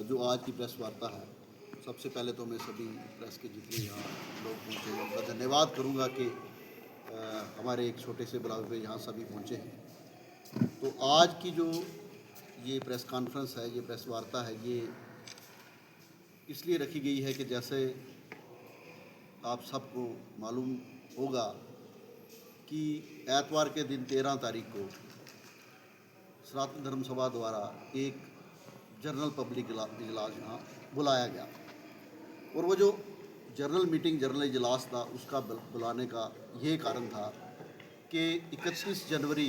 जो आज की प्रेस वार्ता है, सबसे पहले तो मैं सभी प्रेस के जितने यहाँ लोग पहुँचे हैं उनका धन्यवाद करूँगा कि हमारे एक छोटे से बुलावे पे यहाँ सभी पहुँचे हैं। तो आज की जो ये प्रेस कॉन्फ्रेंस है, ये प्रेस वार्ता है, ये इसलिए रखी गई है कि जैसे आप सबको मालूम होगा कि एतवार के दिन 13 तारीख को सनातन धर्म सभा द्वारा एक जनरल पब्लिक इजलास यहाँ बुलाया गया और वो जो जनरल इजलास था उसका बुलाने का ये कारण था कि 31 जनवरी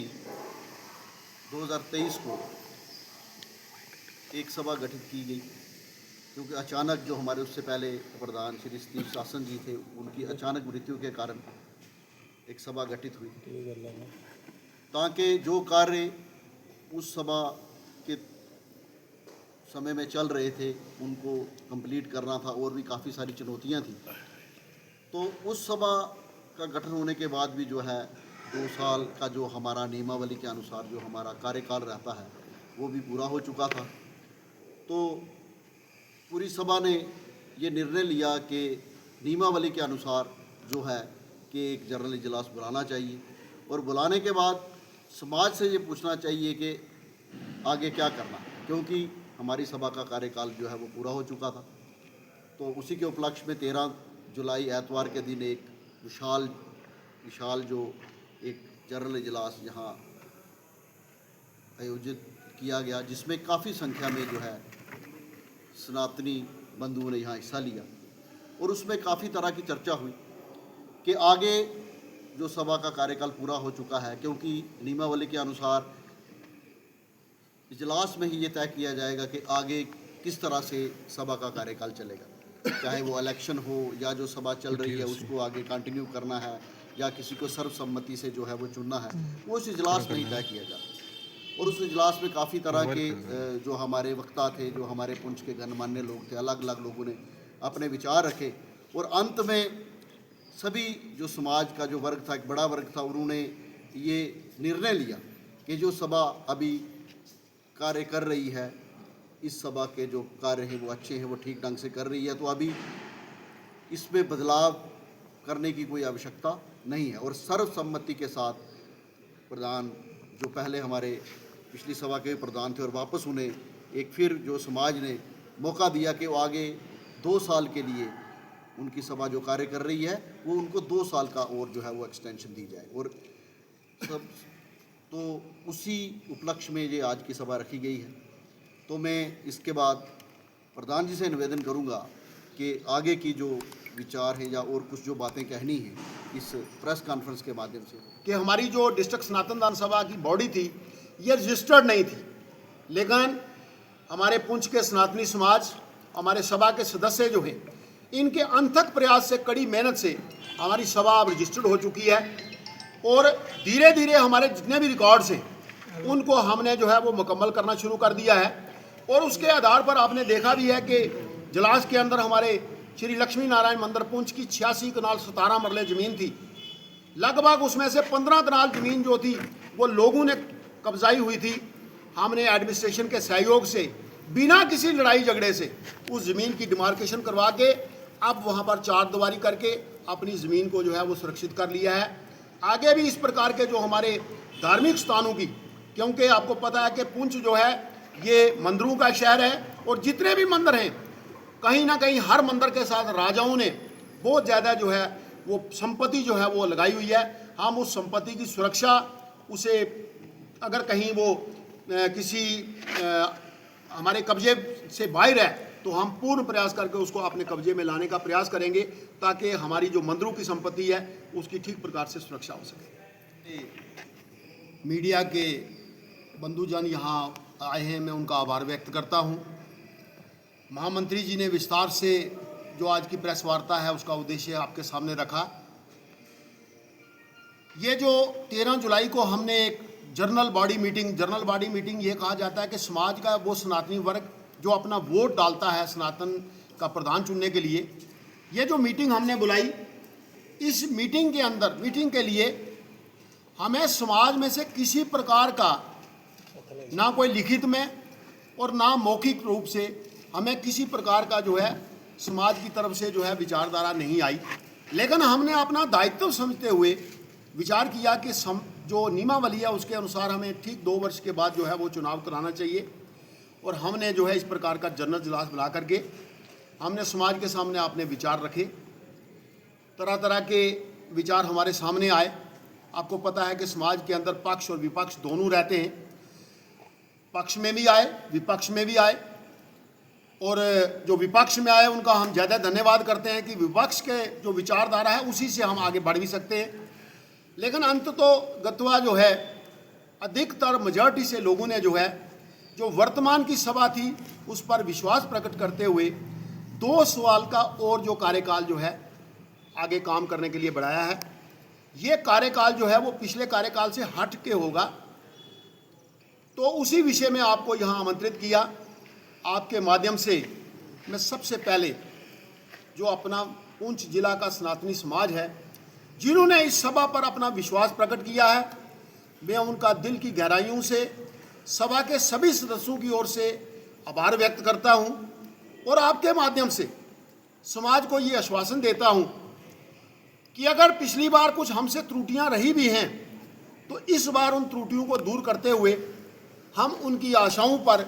2023 को एक सभा गठित की गई, क्योंकि अचानक जो हमारे उससे पहले प्रधान श्री स्टीव शासन जी थे, उनकी अचानक मृत्यु के कारण एक सभा गठित हुई ताकि जो कार्य उस सभा के समय में चल रहे थे उनको कंप्लीट करना था और भी काफ़ी सारी चुनौतियां थी। तो उस सभा का गठन होने के बाद भी जो है 2 साल का जो हमारा नियमावली के अनुसार जो हमारा कार्यकाल रहता है वो भी पूरा हो चुका था। तो पूरी सभा ने ये निर्णय लिया कि नियमावली के अनुसार जो है कि एक जनरल इजलास बुलाना चाहिए और बुलाने के बाद समाज से ये पूछना चाहिए कि आगे क्या करना, क्योंकि हमारी सभा का कार्यकाल जो है वो पूरा हो चुका था। तो उसी के उपलक्ष्य में 13 जुलाई एतवार के दिन एक विशाल जो एक जनरल इजलास यहाँ आयोजित किया गया, जिसमें काफ़ी संख्या में जो है सनातनी बंधुओं ने यहाँ हिस्सा लिया और उसमें काफ़ी तरह की चर्चा हुई कि आगे जो सभा का कार्यकाल पूरा हो चुका है, क्योंकि नियमावली के अनुसार इजलास में ही ये तय किया जाएगा कि आगे किस तरह से सभा का कार्यकाल चलेगा, चाहे वो इलेक्शन हो या जो सभा चल रही है उसको आगे कंटिन्यू करना है या किसी को सर्वसम्मति से जो है वो चुनना है, वो उस इजलास में ही तय किया जाता। और उस इजलास में काफ़ी तरह के जो हमारे वक्ता थे, जो हमारे पुंछ के गणमान्य लोग थे, अलग अलग लोगों ने अपने विचार रखे और अंत में सभी जो समाज का जो वर्ग था, एक बड़ा वर्ग था, उन्होंने ये निर्णय लिया कि जो सभा अभी कार्य कर रही है, इस सभा के जो कार्य हैं वो अच्छे हैं, वो ठीक ढंग से कर रही है, तो अभी इसमें बदलाव करने की कोई आवश्यकता नहीं है। और सर्वसम्मति के साथ प्रधान जो पहले हमारे पिछली सभा के प्रधान थे और वापस उन्हें एक फिर जो समाज ने मौका दिया कि वो आगे 2 साल के लिए उनकी सभा जो कार्य कर रही है वो उनको 2 साल का और जो है वो एक्सटेंशन दी जाए। और सब तो उसी उपलक्ष्य में ये आज की सभा रखी गई है। तो मैं इसके बाद प्रधान जी से निवेदन करूंगा कि आगे की जो विचार हैं या और कुछ जो बातें कहनी हैं इस प्रेस कॉन्फ्रेंस के माध्यम से, कि हमारी जो डिस्ट्रिक्ट सनातन धर्म सभा की बॉडी थी ये रजिस्टर्ड नहीं थी, लेकिन हमारे पुंछ के सनातनी समाज, हमारे सभा के सदस्य जो हैं, इनके अनथक प्रयास से, कड़ी मेहनत से हमारी सभा अब रजिस्टर्ड हो चुकी है और धीरे धीरे हमारे जितने भी रिकॉर्ड्स हैं उनको हमने जो है वो मुकम्मल करना शुरू कर दिया है। और उसके आधार पर आपने देखा भी है कि इजलास के अंदर हमारे श्री लक्ष्मी नारायण मंदिर पुंछ की 86 कनाल 17 मरले ज़मीन थी, लगभग उसमें से 15 कनाल ज़मीन जो थी वो लोगों ने कब्जाई हुई थी। हमने एडमिनिस्ट्रेशन के सहयोग से बिना किसी लड़ाई झगड़े से उस ज़मीन की डिमार्केशन करवा के अब वहाँ पर 4 दीवारी करके अपनी ज़मीन को जो है वो सुरक्षित कर लिया है। आगे भी इस प्रकार के जो हमारे धार्मिक स्थानों की, क्योंकि आपको पता है कि पुंछ जो है ये मंदिरों का शहर है और जितने भी मंदिर हैं कहीं ना कहीं हर मंदिर के साथ राजाओं ने बहुत ज़्यादा जो है वो संपत्ति जो है वो लगाई हुई है। हम उस संपत्ति की सुरक्षा, उसे अगर कहीं वो किसी हमारे कब्जे से बाहर है तो हम पूर्ण प्रयास करके उसको अपने कब्जे में लाने का प्रयास करेंगे ताकि हमारी जो मंदिरों की संपत्ति है उसकी ठीक प्रकार से सुरक्षा हो सके। मीडिया के बंधुजन यहाँ आए हैं, मैं उनका आभार व्यक्त करता हूँ। महामंत्री जी ने विस्तार से जो आज की प्रेस वार्ता है उसका उद्देश्य आपके सामने रखा। ये जो 13 जुलाई को हमने एक जनरल बॉडी मीटिंग ये कहा जाता है कि समाज का वो सनातनी वर्ग जो अपना वोट डालता है सनातन का प्रधान चुनने के लिए, ये जो मीटिंग हमने बुलाई, इस मीटिंग के लिए हमें समाज में से किसी प्रकार का ना कोई लिखित में और ना मौखिक रूप से हमें किसी प्रकार का जो है समाज की तरफ से जो है विचारधारा नहीं आई, लेकिन हमने अपना दायित्व समझते हुए विचार किया कि जो नियमावली है उसके अनुसार हमें ठीक 2 वर्ष के बाद जो है वो चुनाव कराना चाहिए। और हमने जो है इस प्रकार का जनरल इजलास बुला करके हमने समाज के सामने अपने विचार रखे। तरह तरह के विचार हमारे सामने आए। आपको पता है कि समाज के अंदर पक्ष और विपक्ष दोनों रहते हैं, पक्ष में भी आए विपक्ष में भी आए, और जो विपक्ष में आए उनका हम ज़्यादा धन्यवाद करते हैं कि विपक्ष के जो विचारधारा है उसी से हम आगे बढ़ भी सकते हैं। लेकिन अंत तो गत्वा जो है अधिकतर मेजॉरिटी से लोगों ने जो है जो वर्तमान की सभा थी उस पर विश्वास प्रकट करते हुए 2 सवाल का और जो कार्यकाल जो है आगे काम करने के लिए बढ़ाया है। ये कार्यकाल जो है वो पिछले कार्यकाल से हट के होगा, तो उसी विषय में आपको यहाँ आमंत्रित किया। आपके माध्यम से मैं सबसे पहले जो अपना पुंछ जिला का सनातनी समाज है जिन्होंने इस सभा पर अपना विश्वास प्रकट किया है, मैं उनका दिल की गहराइयों से सभा के सभी सदस्यों की ओर से आभार व्यक्त करता हूं और आपके माध्यम से समाज को ये आश्वासन देता हूं कि अगर पिछली बार कुछ हमसे त्रुटियां रही भी हैं तो इस बार उन त्रुटियों को दूर करते हुए हम उनकी आशाओं पर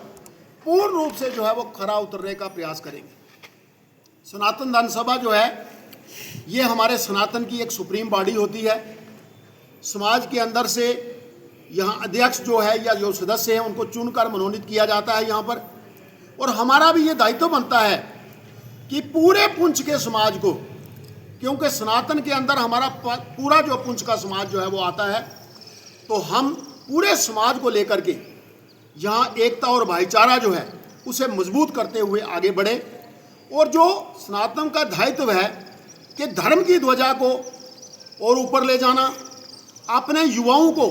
पूर्ण रूप से जो है वो खरा उतरने का प्रयास करेंगे। सनातन धर्म सभा जो है ये हमारे सनातन की एक सुप्रीम बॉडी होती है। समाज के अंदर से यहाँ अध्यक्ष जो है या जो सदस्य हैं उनको चुनकर मनोनीत किया जाता है यहाँ पर, और हमारा भी ये दायित्व बनता है कि पूरे पुंछ के समाज को, क्योंकि सनातन के अंदर हमारा पूरा जो पुंछ का समाज जो है वो आता है, तो हम पूरे समाज को लेकर के यहाँ एकता और भाईचारा जो है उसे मजबूत करते हुए आगे बढ़े। और जो सनातन का दायित्व है कि धर्म की ध्वजा को और ऊपर ले जाना, अपने युवाओं को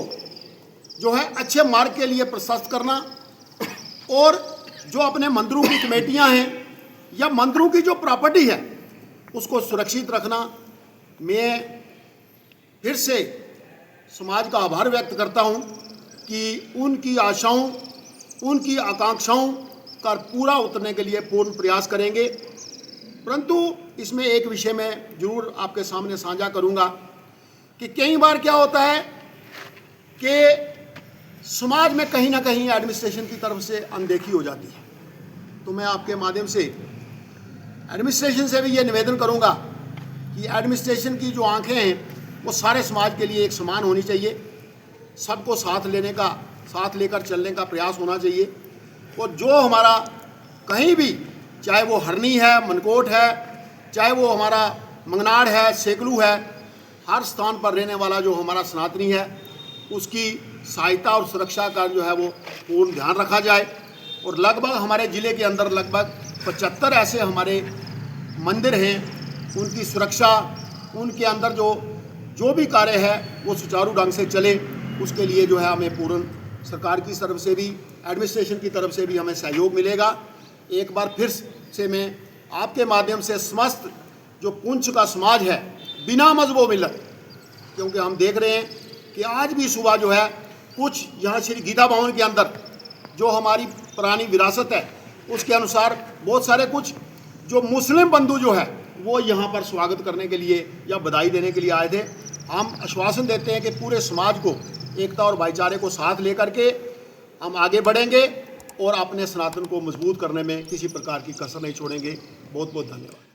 जो है अच्छे मार्ग के लिए प्रशस्त करना, और जो अपने मंदिरों की कमेटियां हैं या मंदिरों की जो प्रॉपर्टी है उसको सुरक्षित रखना। मैं फिर से समाज का आभार व्यक्त करता हूं कि उनकी आशाओं उनकी आकांक्षाओं का पूरा उतरने के लिए पूर्ण प्रयास करेंगे। परंतु इसमें एक विषय मैं जरूर आपके सामने साझा करूंगा कि कई बार क्या होता है कि समाज में कहीं ना कहीं एडमिनिस्ट्रेशन की तरफ से अनदेखी हो जाती है। तो मैं आपके माध्यम से एडमिनिस्ट्रेशन से भी ये निवेदन करूंगा कि एडमिनिस्ट्रेशन की जो आंखें हैं वो सारे समाज के लिए एक समान होनी चाहिए, सबको साथ लेकर चलने का प्रयास होना चाहिए। और जो हमारा कहीं भी, चाहे वो हरनी है, मनकोट है, चाहे वो हमारा मंगनाड़ है, सेकलू है, हर स्थान पर रहने वाला जो हमारा सनातनी है उसकी सहायता और सुरक्षा का जो है वो पूर्ण ध्यान रखा जाए। और लगभग हमारे ज़िले के अंदर लगभग 75 ऐसे हमारे मंदिर हैं, उनकी सुरक्षा, उनके अंदर जो भी कार्य है वो सुचारू ढंग से चले, उसके लिए जो है हमें पूर्ण सरकार की तरफ से भी एडमिनिस्ट्रेशन की तरफ से भी हमें सहयोग मिलेगा। एक बार फिर से मैं आपके माध्यम से समस्त जो पुंछ का समाज है बिना मजहब मिलत, क्योंकि हम देख रहे हैं कि आज भी सुबह जो है कुछ यहाँ श्री गीता भवन के अंदर जो हमारी पुरानी विरासत है उसके अनुसार बहुत सारे कुछ जो मुस्लिम बंधु जो है वो यहाँ पर स्वागत करने के लिए या बधाई देने के लिए आए थे। हम आश्वासन देते हैं कि पूरे समाज को एकता और भाईचारे को साथ लेकर के हम आगे बढ़ेंगे और अपने सनातन को मजबूत करने में किसी प्रकार की कसर नहीं छोड़ेंगे। बहुत बहुत धन्यवाद।